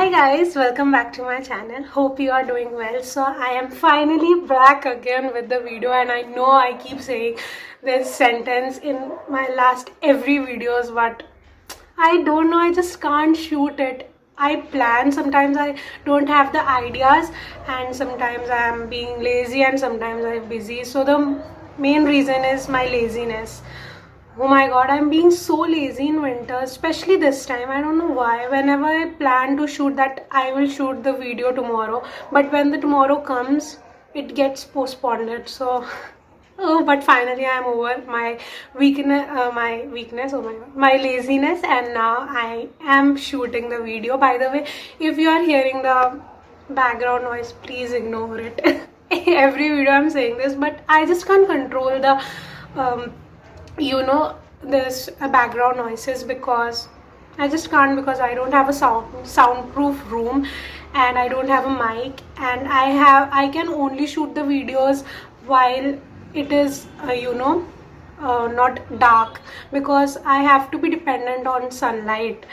Hi guys, welcome back to my channel. Hope you are doing well. So I am finally back again with the video, and I know I keep saying this sentence in my last every videos, but I don't know, I just can't shoot it. I plan, sometimes I don't have the ideas, and sometimes I am being lazy, and sometimes I'm busy. So the main reason is my laziness. Oh my god, I'm being so lazy in winter, especially this time. I don't know why. Whenever I plan to shoot that, I will shoot the video tomorrow. But when the tomorrow comes, it gets postponed. So, oh, but finally I'm over my laziness, and now I am shooting the video. By the way, if you are hearing the background noise, please ignore it. Every video I'm saying this, but I just can't control the um, this background noises, because I just can't, because I don't have a soundproof room, and I don't have a mic, and I can only shoot the videos while it is not dark, because I have to be dependent on sunlight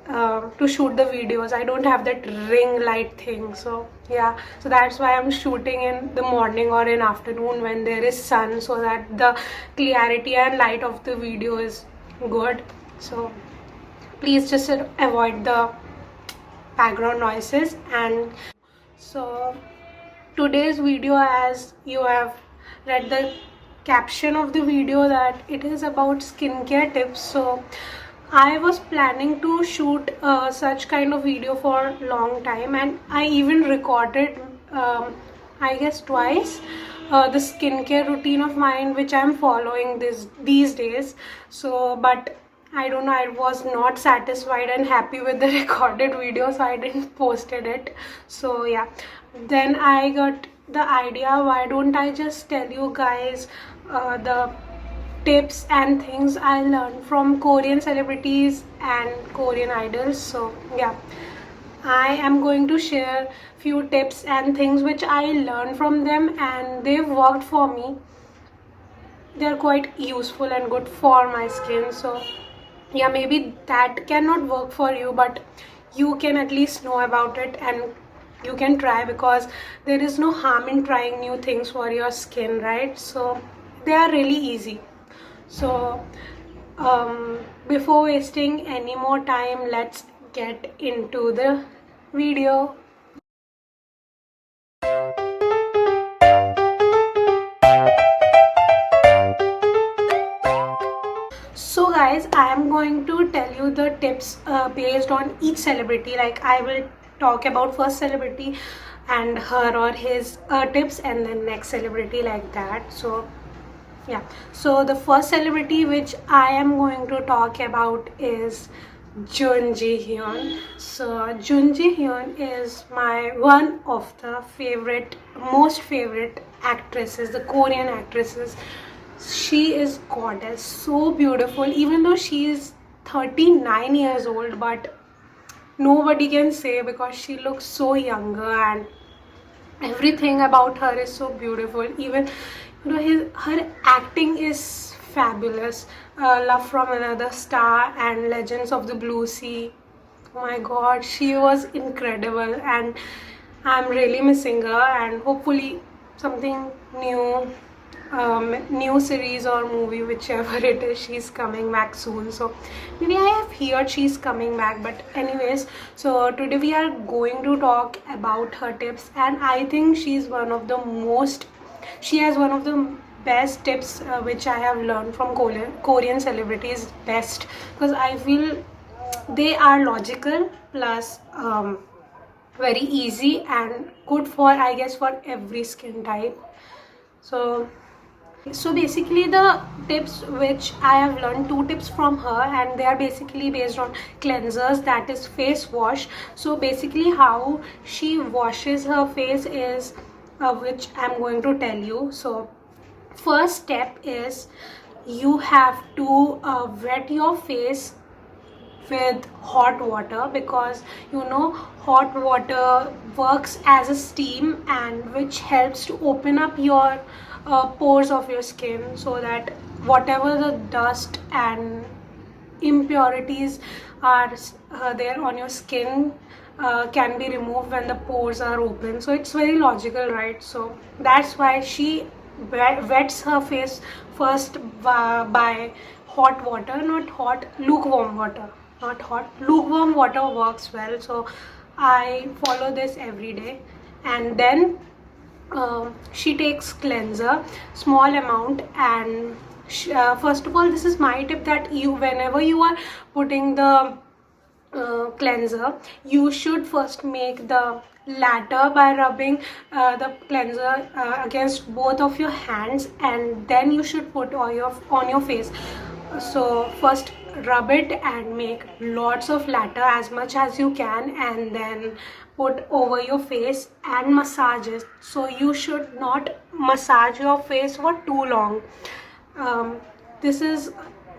to shoot the videos. I don't have that ring light thing, so yeah, so that's why I'm shooting in the morning or in afternoon when there is sun, so that the clarity and light of the video is good. So please just avoid the background noises. And so today's video, as you have read the caption of the video, that it is about skincare tips. So I was planning to shoot such kind of video for a long time, and I even recorded I guess twice the skincare routine of mine, which I'm following these days. So but I don't know, I was not satisfied and happy with the recorded video, so I didn't posted it. So yeah, then I got the idea, why don't I just tell you guys the tips and things I learned from Korean celebrities and Korean idols. So yeah, I am going to share few tips and things which I learned from them, and they've worked for me. They're quite useful and good for my skin. So yeah, maybe that cannot work for you, but you can at least know about it, and you can try, because there is no harm in trying new things for your skin, right? So they are really easy. So before wasting any more time, let's get into the video. So guys, I am going to tell you the tips based on each celebrity. Like, I will talk about first celebrity and her or his tips, and then next celebrity, like that. So yeah, so the first celebrity which I am going to talk about is Jun Ji Hyun. So Jun Ji Hyun is my one of the most favorite actresses, the Korean actresses. She is goddess, so beautiful. Even though she is 39 years old, but nobody can say, because she looks so younger, and everything about her is so beautiful. Even her acting is fabulous. Love from Another Star and Legends of the Blue Sea. Oh my god, she was incredible, and I'm really missing her, and hopefully something new series or movie, whichever it is, she's coming back soon. So maybe I have heard she's coming back, but anyways, so today we are going to talk about her tips, and I think she has one of the best tips which I have learned from Korean celebrities, best, because I feel they are logical, plus very easy and good for, I guess, for every skin type. So basically, the tips which I have learned, two tips from her, and they are basically based on cleansers, that is face wash. So basically how she washes her face is which I'm going to tell you. So first step is, you have to wet your face with hot water, because hot water works as a steam, and which helps to open up your pores of your skin, so that whatever the dust and impurities are there on your skin can be removed when the pores are open. So it's very logical, right? So that's why she wets her face first by hot water, not hot, lukewarm water, not hot, lukewarm water works well. So I follow this every day. And then she takes cleanser, small amount. And first of all, this is my tip, that you, whenever you are putting the cleanser, you should first make the latter by rubbing the cleanser against both of your hands, and then you should put on your face. So first rub it and make lots of latter, as much as you can, and then put over your face and massage it. So you should not massage your face for too long. This is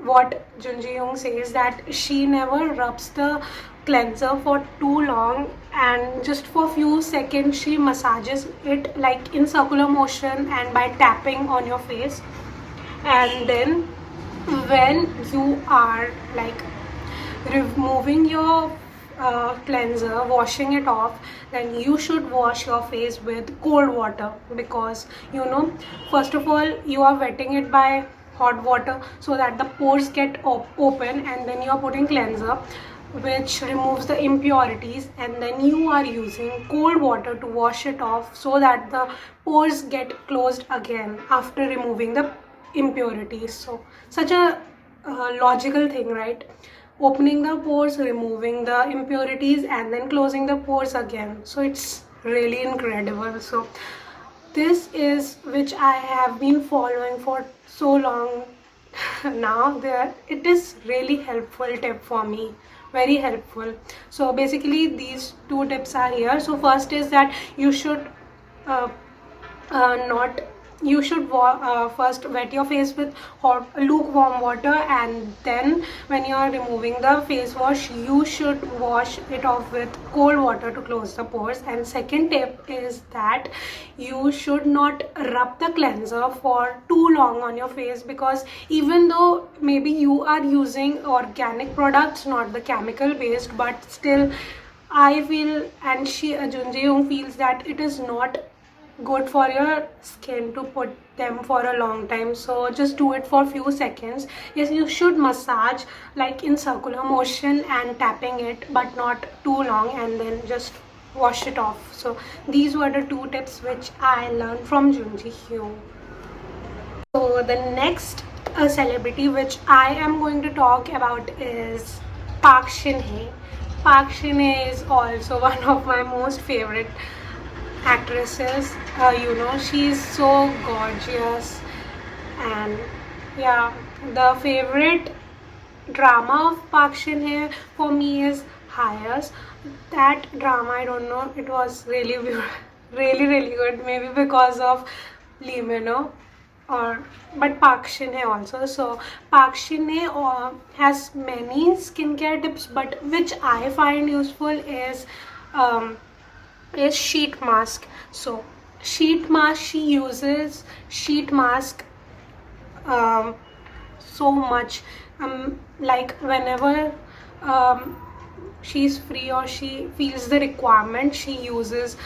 what Junji Young says, that she never rubs the cleanser for too long, and just for few seconds she massages it like in circular motion and by tapping on your face. And then when you are like removing your cleanser, washing it off, then you should wash your face with cold water, because you know, first of all, you are wetting it by hot water so that the pores get open, and then you are putting cleanser which removes the impurities, and then you are using cold water to wash it off so that the pores get closed again after removing the impurities. So such a logical thing, right? Opening the pores, removing the impurities, and then closing the pores again. So it's really incredible. So this is which I have been following for so long now. There, it is really helpful tip for me, very helpful. So basically these two tips are here. So first is that you should not you should first wet your face with hot lukewarm water, and then when you are removing the face wash, you should wash it off with cold water to close the pores. And second tip is that you should not rub the cleanser for too long on your face, because even though maybe you are using organic products, not the chemical based, but still I feel, and Junji Young feels, that it is not good for your skin to put them for a long time. So just do it for few seconds. Yes, you should massage like in circular motion and tapping it, but not too long, and then just wash it off. So these were the two tips which I learned from Junji Young. So the next celebrity which I am going to talk about is Park Shin Hye. Park Shin Hye is also one of my most favorite actresses. You know, she's so gorgeous. And yeah, the favorite drama of Park Shin Hye for me is Hires. That drama, I don't know, it was really really good, maybe because of Lee Min-ho, or but Park Shin Hye also. So Park Shin Hye has many skincare tips, but which I find useful is sheet mask. So sheet mask, she uses sheet mask so much, like whenever she's free or she feels the requirement, she uses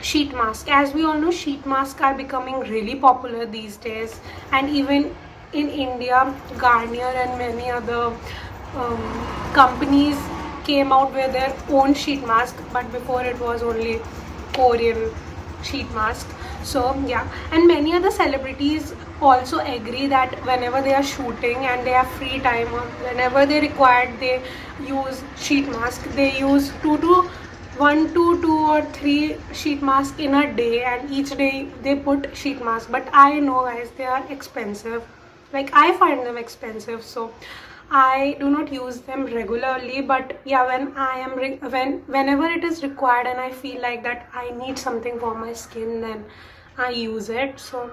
sheet mask. As we all know, sheet masks are becoming really popular these days, and even in India, Garnier and many other companies came out with their own sheet mask, but before it was only Korean sheet mask. So yeah, and many other celebrities also agree that whenever they are shooting and they have free time, or whenever they required, they use sheet mask. They use one to two or three sheet masks in a day, and each day they put sheet mask. But I know, guys, they are expensive. Like, I find them expensive, so I do not use them regularly. But yeah, when I am whenever it is required and I feel like that I need something for my skin, then I use it. So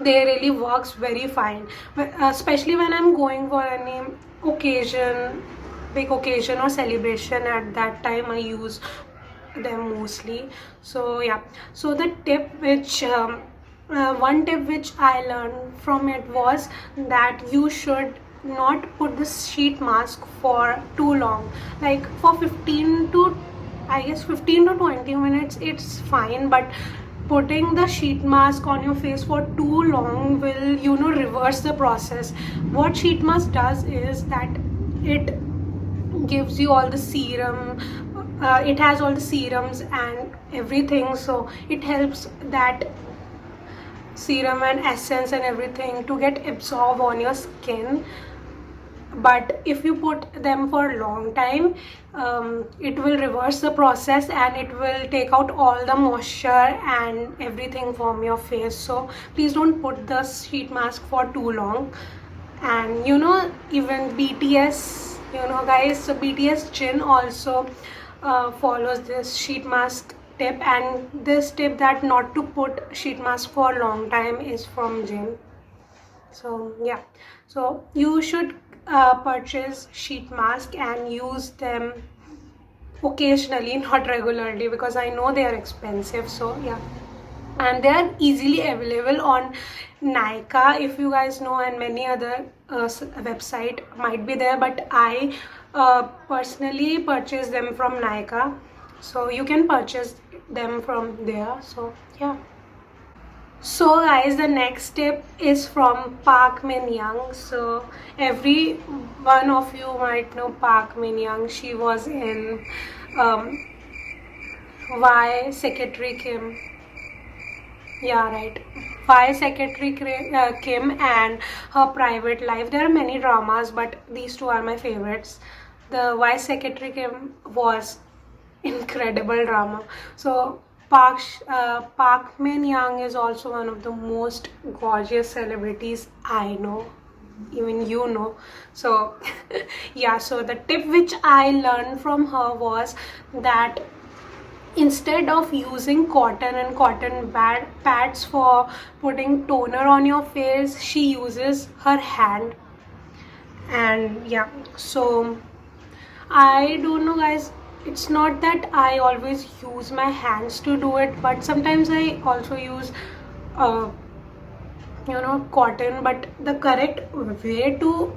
they really works very fine, but especially when I'm going for any occasion, big occasion or celebration. At that time I use them mostly. So yeah, so the tip which one tip which I learned from it was that you should not put this sheet mask for too long. Like for 15 to 20 minutes it's fine, but putting the sheet mask on your face for too long will, you know, reverse the process. What sheet mask does is that it gives you all the serum, it has all the serums and everything, so it helps that serum and essence and everything to get absorbed on your skin. But if you put them for a long time, it will reverse the process and it will take out all the moisture and everything from your face. So please don't put the sheet mask for too long. And you know, even BTS, you know guys, so BTS Jin also follows this sheet mask tip, and this tip that not to put sheet mask for a long time is from Jin. So yeah, so you should purchase sheet mask and use them occasionally, not regularly, because I know they are expensive. So yeah, and they are easily available on Nykaa, if you guys know, and many other website might be there, but I personally purchase them from Nykaa, so you can purchase them from there. So yeah. So guys, the next tip is from Park Min Young. So every one of you might know Park Min Young. She was in Why Secretary Kim. Yeah, right. Why Secretary Kim and Her Private Life. There are many dramas, but these two are my favorites. The Why Secretary Kim was incredible drama. So Park Min Young is also one of the most gorgeous celebrities I know, even you know. So yeah, so the tip which I learned from her was that instead of using cotton and cotton pads for putting toner on your face, she uses her hand. And yeah, so I don't know guys, it's not that I always use my hands to do it, but sometimes I also use you know, cotton. But the correct way to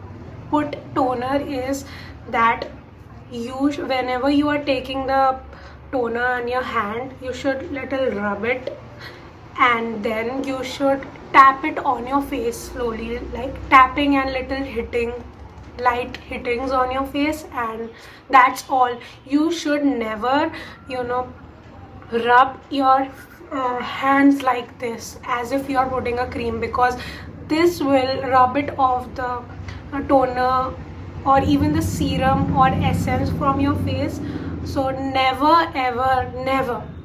put toner is that whenever you are taking the toner on your hand, you should little rub it, and then you should tap it on your face slowly, like tapping and little hitting, light hittings on your face, and that's all. You should never, you know, rub your hands like this as if you are putting a cream, because this will rub it off the toner or even the serum or essence from your face. So never ever,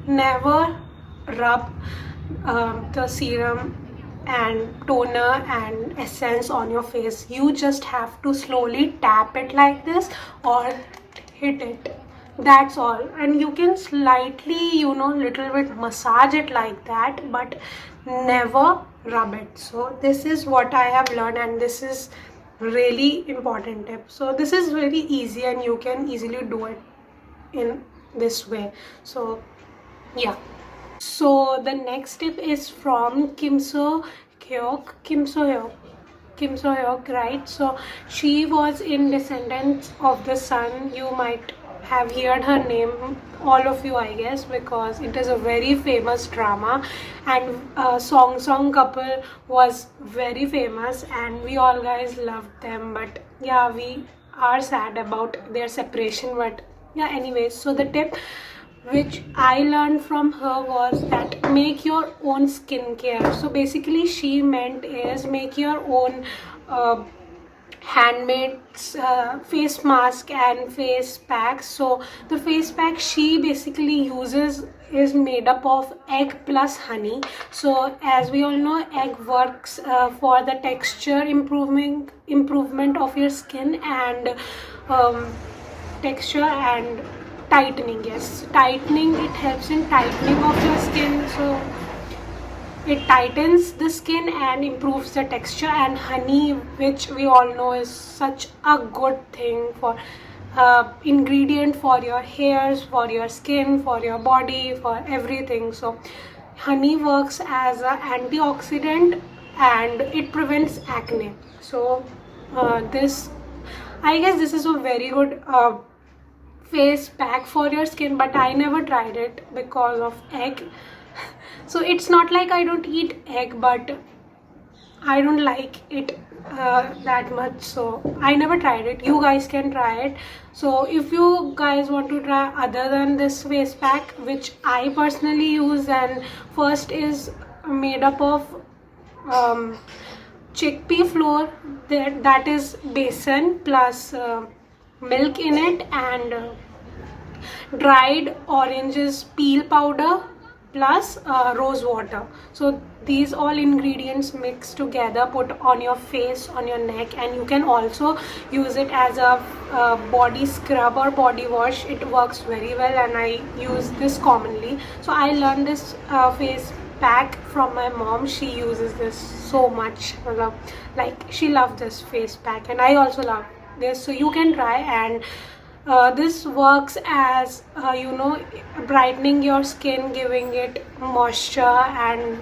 never rub the serum and toner and essence on your face. You just have to slowly tap it like this or hit it, that's all. And you can slightly, you know, little bit massage it like that, but never rub it. So this is what I have learned, and this is really important tip. So this is very easy and you can easily do it in this way. So yeah. So the next tip is from Kim So Hyuk, right? So she was in Descendants of the Sun. You might have heard her name, all of you I guess, because it is a very famous drama, and Song couple was very famous and we all guys loved them. But yeah, we are sad about their separation. But yeah, anyways, so the tip which I learned from her was that make your own skincare. So basically she meant is make your own handmade face mask and face packs. So the face pack she basically uses is made up of egg plus honey. So as we all know, egg works for the texture improvement of your skin and texture and tightening. Yes, tightening, it helps in tightening of your skin. So it tightens the skin and improves the texture. And honey, which we all know is such a good thing for ingredient for your hairs, for your skin, for your body, for everything. So honey works as an antioxidant and it prevents acne. So this, I guess this is a very good face pack for your skin, but I never tried it because of egg. So it's not like I don't eat egg, but I don't like it that much, so I never tried it. You guys can try it. So if you guys want to try other than this face pack, which I personally use, and first is made up of chickpea flour, that is besan plus milk in it, and dried oranges peel powder plus rose water. So these all ingredients mixed together, put on your face, on your neck, and you can also use it as a body scrub or body wash. It works very well, and I use this commonly. So I learned this face pack from my mom. She uses this so much, like she loves this face pack, and I also love this. So you can try, and this works as brightening your skin, giving it moisture and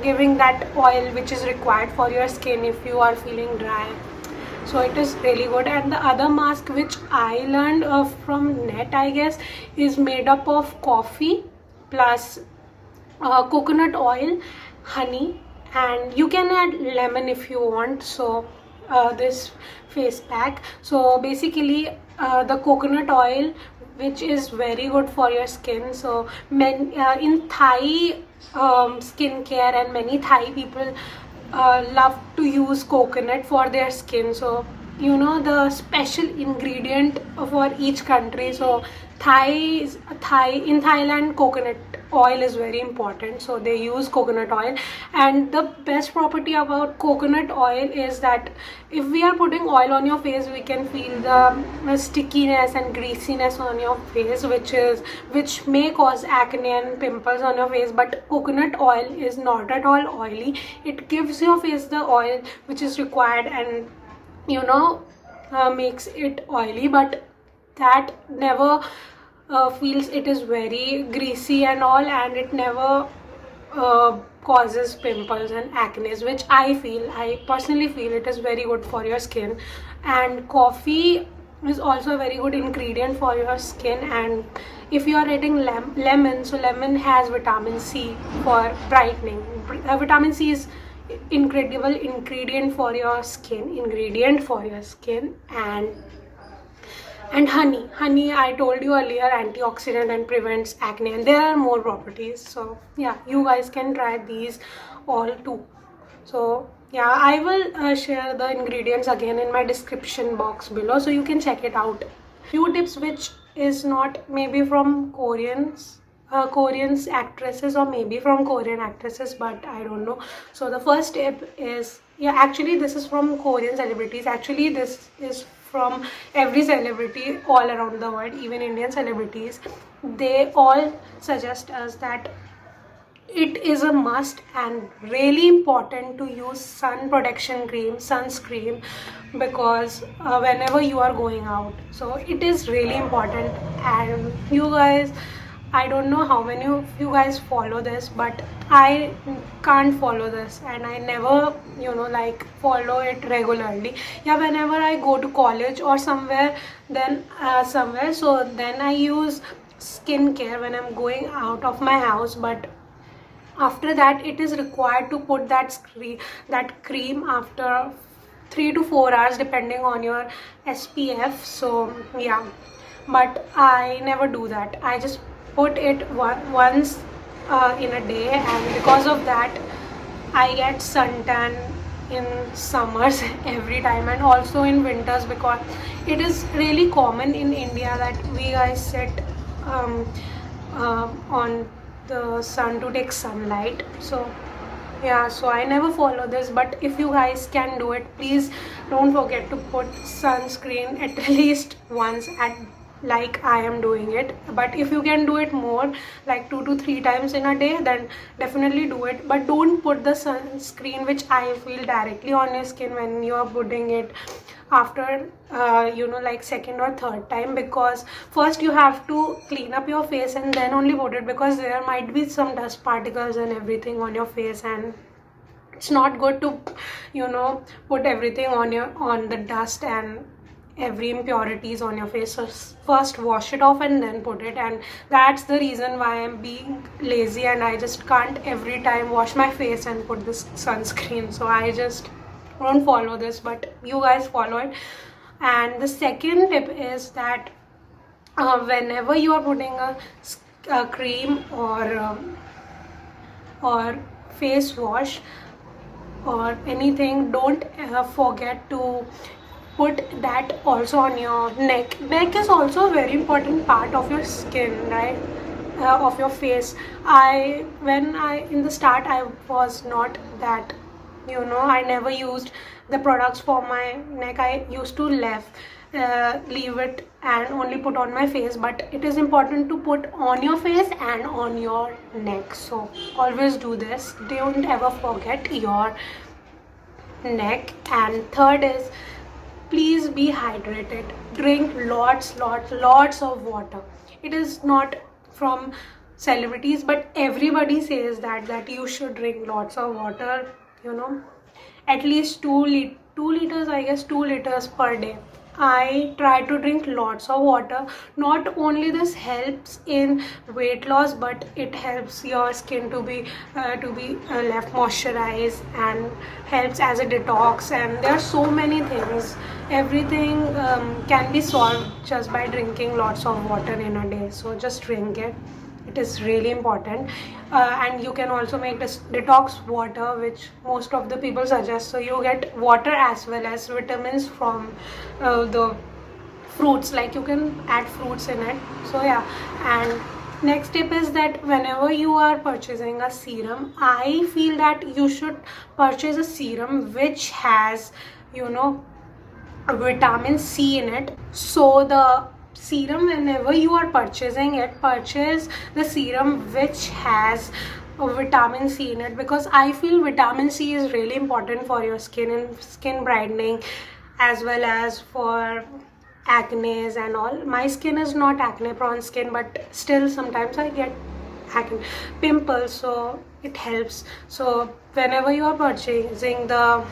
giving that oil which is required for your skin if you are feeling dry. So it is really good. And the other mask which I learned from net, I guess, is made up of coffee plus coconut oil, honey, and you can add lemon if you want. So this face pack, so basically the coconut oil, which is very good for your skin. So in Thai skincare, and many Thai people love to use coconut for their skin. So the special ingredient for each country. So Thai in Thailand, coconut oil is very important, so they use coconut oil. And the best property about coconut oil is that if we are putting oil on your face, we can feel the stickiness and greasiness on your face, which may cause acne and pimples on your face. But coconut oil is not at all oily. It gives your face the oil which is required, and makes it oily, but that never feels it is very greasy and all, and it never causes pimples and acne, which I personally feel it is very good for your skin. And coffee is also a very good ingredient for your skin. And if you are adding lemon, so lemon has vitamin C for brightening. Vitamin C is incredible ingredient for your skin. And honey, I told you earlier, antioxidant and prevents acne, and there are more properties. So yeah, you guys can try these all too. So yeah, I will share the ingredients again in my description box below, so you can check it out. Few tips which is not maybe from Korean actresses, or maybe from Korean actresses, but I don't know. So the first tip is, yeah, actually this is from Korean celebrities. Actually this is from every celebrity all around the world, even Indian celebrities. They all suggest us that it is a must and really important to use sun protection cream, sunscreen, because whenever you are going out, so it is really important. And you guys, I don't know how many of you guys follow this, but I can't follow this, and I never follow it regularly. Yeah, whenever I go to college or somewhere, then so then I use skincare when I'm going out of my house. But after that, it is required to put that cream after 3 to 4 hours depending on your SPF. So yeah, but I never do that. I just put it once in a day, and because of that I get suntan in summers every time, and also in winters, because it is really common in India that we guys sit on the sun to take sunlight. So yeah, so I never follow this, but if you guys can do it, please don't forget to put sunscreen at least once like I am doing it. But if you can do it more, like 2 to 3 times in a day, then definitely do it. But don't put the sunscreen which I feel directly on your skin when you are putting it after like second or third time, because first you have to clean up your face and then only put it, because there might be some dust particles and everything on your face, and it's not good to, you know, put everything on the dust and every impurities on your face. So first wash it off and then put it, and that's the reason why I'm being lazy and I just can't every time wash my face and put this sunscreen. So I just don't follow this, but you guys follow it. And the second tip is that whenever you are putting a cream or face wash or anything, don't forget to put that also on your neck is also a very important part of your skin, right? Of your face. When I in the start I was not that, you know, I never used the products for my neck. I used to leave it and only put on my face, but it is important to put on your face and on your neck. So always do this, don't ever forget your neck. And third is, please be hydrated. Drink lots of water. It is not from celebrities, but everybody says that you should drink lots of water, you know, at least 2 liters, I guess 2 liters per day. I try to drink lots of water. Not only this helps in weight loss, but it helps your skin to be left moisturized and helps as a detox. And there are so many things. Everything can be solved just by drinking lots of water in a day. So just drink it. It is really important. And you can also make this detox water, which most of the people suggest. So you get water as well as vitamins from the fruits, like you can add fruits in it. So yeah. And next tip is that whenever you are purchasing a serum, I feel that you should purchase a serum which has, you know, vitamin C in it. So the serum, whenever you are purchasing it, purchase the serum which has vitamin C in it, because I feel vitamin C is really important for your skin and skin brightening, as well as for acne and all. My skin is not acne prone skin, but still sometimes I get acne pimples, so it helps. So whenever you are purchasing the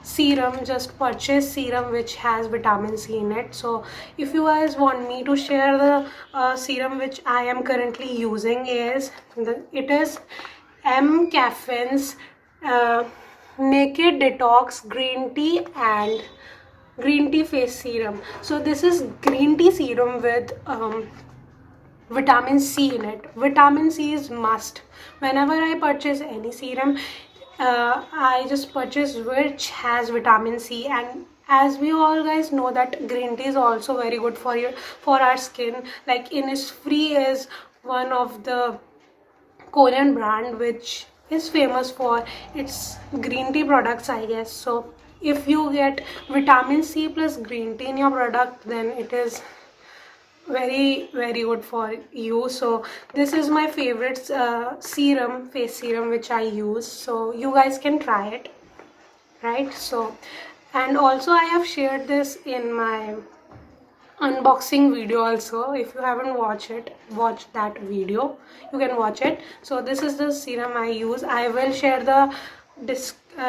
serum, just purchase serum which has vitamin C in it. So if you guys want me to share the serum which I am currently using, it is M Caffeine's Naked Detox Green Tea and Green Tea Face Serum. So this is green tea serum with vitamin C in it. Vitamin C is must. Whenever I purchase any serum, I just purchase which has vitamin C. And as we all guys know that green tea is also very good for our skin. Like Innisfree is one of the Korean brand which is famous for its green tea products, I guess. So if you get vitamin C plus green tea in your product, then it is very good for you. So this is my favorite serum, face serum, which I use. So you guys can try it, right? So, and also I have shared this in my unboxing video also. If you haven't watched it, watch that video, you can watch it. So this is the serum I use. I will share the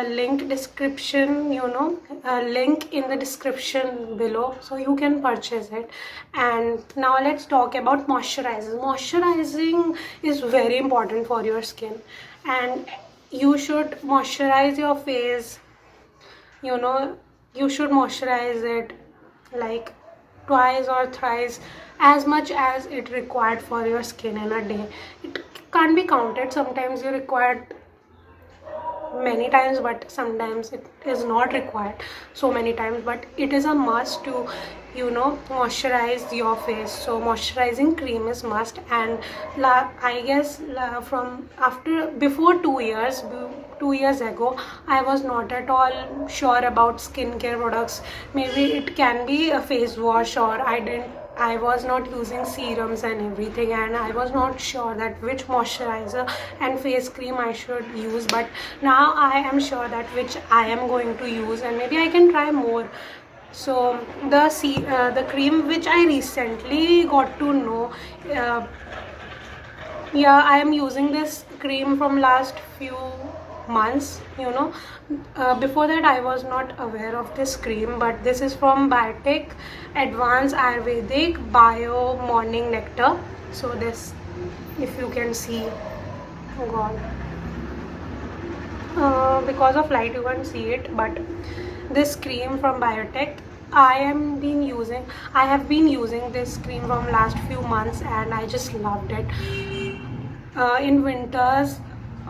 link description, link in the description below, so you can purchase it. And now let's talk about moisturizers. Moisturizing is very important for your skin, and you should moisturize your face. You should moisturize it like twice or thrice, as much as it required for your skin in a day. It can't be counted. Sometimes you require many times, but sometimes it is not required so many times, but it is a must to moisturize your face. So moisturizing cream is must. And I guess before 2 years ago, I was not at all sure about skincare products. Maybe it can be a face wash, or I was not using serums and everything, and I was not sure that which moisturizer and face cream I should use. But now I am sure that which I am going to use, and maybe I can try more. So the cream which I recently got to know, I am using this cream from last few months, you know. Before that I was not aware of this cream, but this is from Biotech Advanced Ayurvedic Bio Morning Nectar. So this, if you can see, oh god, because of light you can't see it, but this cream from Biotech, I have been using this cream from last few months and I just loved it. In winters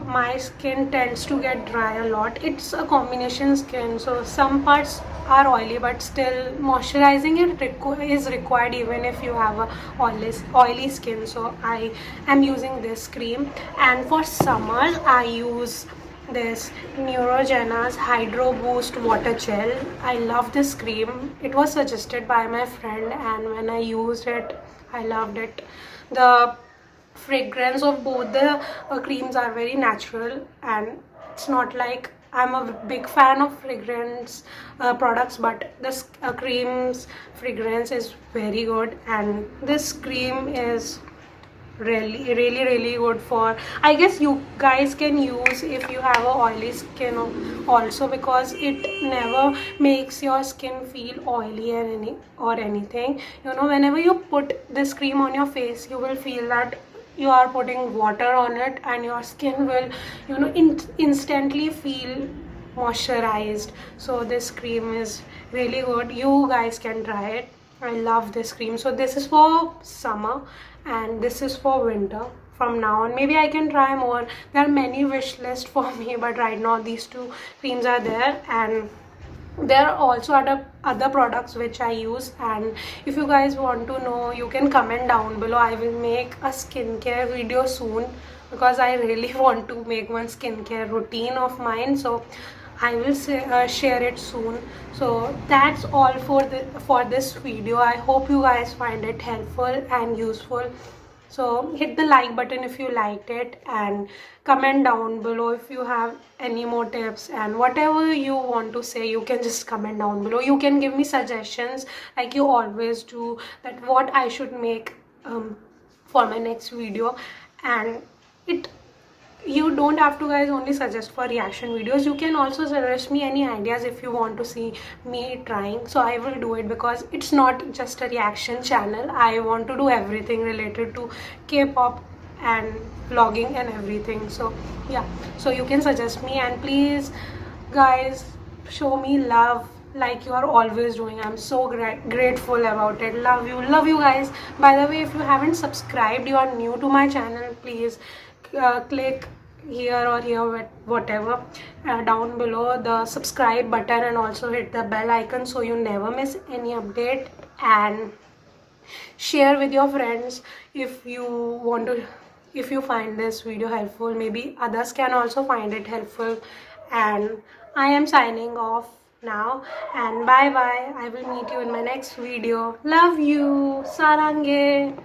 my skin tends to get dry a lot. It's a combination skin, so some parts are oily, but still moisturizing is required even if you have a oily skin. So I am using this cream, and for summer I use this Neutrogena's Hydro Boost Water Gel. I love this cream. It was suggested by my friend, and when I used it, I loved it. The fragrance of both the creams are very natural, and it's not like I'm a big fan of fragrance products, but this cream's fragrance is very good, and this cream is really good for, I guess you guys can use if you have a oily skin also, because it never makes your skin feel oily or anything. You know, whenever you put this cream on your face, you will feel that you are putting water on it, and your skin will, you know, instantly feel moisturized. So this cream is really good. You guys can try it. I love this cream. So this is for summer and this is for winter. From now on maybe I can try more. There are many wish list for me, but right now these two creams are there, and there are also other products which I use. And if you guys want to know, you can comment down below. I will make a skincare video soon, because I really want to make one skincare routine of mine, so I will share it soon. So that's all for this video. I hope you guys find it helpful and useful. So hit the like button if you liked it, and comment down below if you have any more tips, and whatever you want to say, you can just comment down below. You can give me suggestions like you always do, that what I should make for my next video. And you don't have to guys only suggest for reaction videos. You can also suggest me any ideas if you want to see me trying, so I will do it, because it's not just a reaction channel. I want to do everything related to K-pop and vlogging and everything. So yeah, so you can suggest me, and please guys, show me love like you are always doing. I'm so grateful about it. Love you guys. By the way, if you haven't subscribed, you are new to my channel, please click here or here, whatever, down below the subscribe button, and also hit the bell icon so you never miss any update. And share with your friends if you want to, if you find this video helpful. Maybe others can also find it helpful. And I am signing off now, and bye bye. I will meet you in my next video. Love you. Sarange.